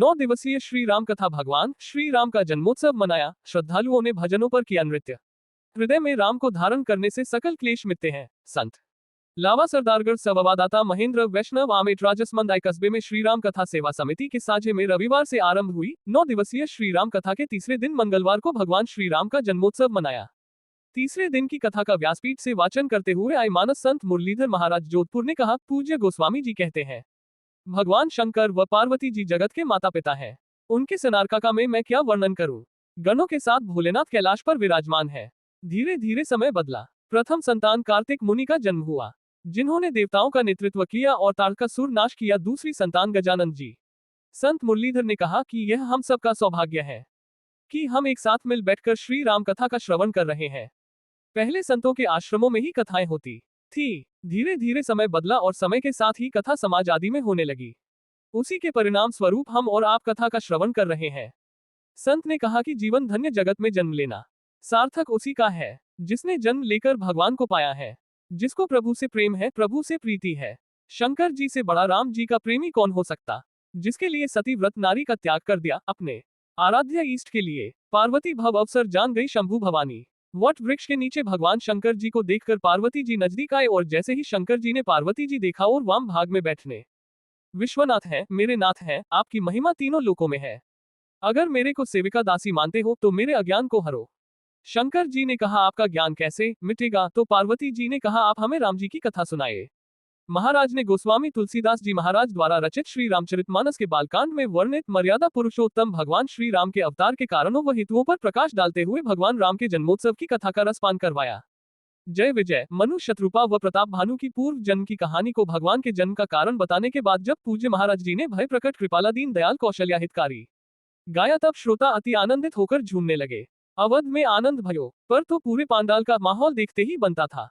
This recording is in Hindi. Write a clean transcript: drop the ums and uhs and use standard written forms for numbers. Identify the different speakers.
Speaker 1: 9 दिवसीय श्री राम कथा। भगवान श्री राम का जन्मोत्सव मनाया। श्रद्धालुओं ने भजनों पर किया नृत्य। हृदय में राम को धारण करने से सकल क्लेश मिटते हैं। संत लावा सरदारगढ़ संवाददाता महेंद्र वैष्णव आमेट राजसमंद कस्बे में श्री राम कथा सेवा समिति के साझे में रविवार से आरंभ हुई 9 दिवसीय श्री राम कथा के तीसरे दिन मंगलवार को भगवान श्री राम का जन्मोत्सव मनाया। तीसरे दिन की कथा का व्यासपीठ से वाचन करते हुए आई मानस संत मुरलीधर महाराज जोधपुर ने कहा, पूज्य गोस्वामी जी कहते हैं भगवान शंकर व पार्वती जी जगत के माता पिता हैं। उनके स्नारका में मैं क्या वर्णन करूं। गणों के साथ भोलेनाथ कैलाश पर विराजमान है। धीरे धीरे समय बदला। प्रथम संतान कार्तिक मुनि का जन्म हुआ, जिन्होंने देवताओं का नेतृत्व किया और तारकासुर नाश किया। दूसरी संतान गजानन जी। संत मुरलीधर ने कहा कि यह हम सबका सौभाग्य है कि हम एक साथ मिल बैठकर श्री राम कथा का श्रवण कर रहे हैं। पहले संतों के आश्रमों में ही कथाएं होती थी। धीरे धीरे समय बदला और समय के साथ ही कथा समाज आदि में होने लगी। उसी के परिणाम स्वरूप हम और आप कथा का श्रवण कर रहे हैं। संत ने कहा कि जीवन धन्य जगत में जन्म लेना सार्थक उसी का है जिसने जन्म लेकर भगवान को पाया है। जिसको प्रभु से प्रेम है, प्रभु से प्रीति है। शंकर जी से बड़ा राम जी का प्रेमी कौन हो सकता, जिसके लिए सती व्रत नारी का त्याग कर दिया अपने आराध्य इष्ट के लिए। पार्वती भव अवसर जान गई शंभु भवानी। वट वृक्ष के नीचे भगवान शंकर जी को देखकर पार्वती जी नजदीक आए और जैसे ही शंकर जी ने पार्वती जी देखा और वाम भाग में बैठने, विश्वनाथ है, मेरे नाथ है, आपकी महिमा तीनों लोकों में है। अगर मेरे को सेविका दासी मानते हो तो मेरे अज्ञान को हरो। शंकर जी ने कहा, आपका ज्ञान कैसे मिटेगा। तो पार्वती जी ने कहा, आप हमें राम जी की कथा सुनाए। महाराज ने गोस्वामी तुलसीदास जी महाराज द्वारा रचित श्री रामचरितमानस के बालकांड में वर्णित मर्यादा पुरुषोत्तम भगवान श्री राम के अवतार के कारणों व हेतुओं पर प्रकाश डालते हुए भगवान राम के जन्मोत्सव की कथा का रसपान करवाया। जय विजय मनु शत्रुपा व प्रताप भानु की पूर्व जन्म की कहानी को भगवान के जन्म का कारण बताने के बाद जब पूज्य महाराज जी ने भय प्रकट कृपाला दीन दयाल कौशल्या हितकारी गाया, तब श्रोता अति आनंदित होकर झूमने लगे। अवध में आनंद भयो, पर तो पूरे पांडाल का माहौल देखते ही बनता था।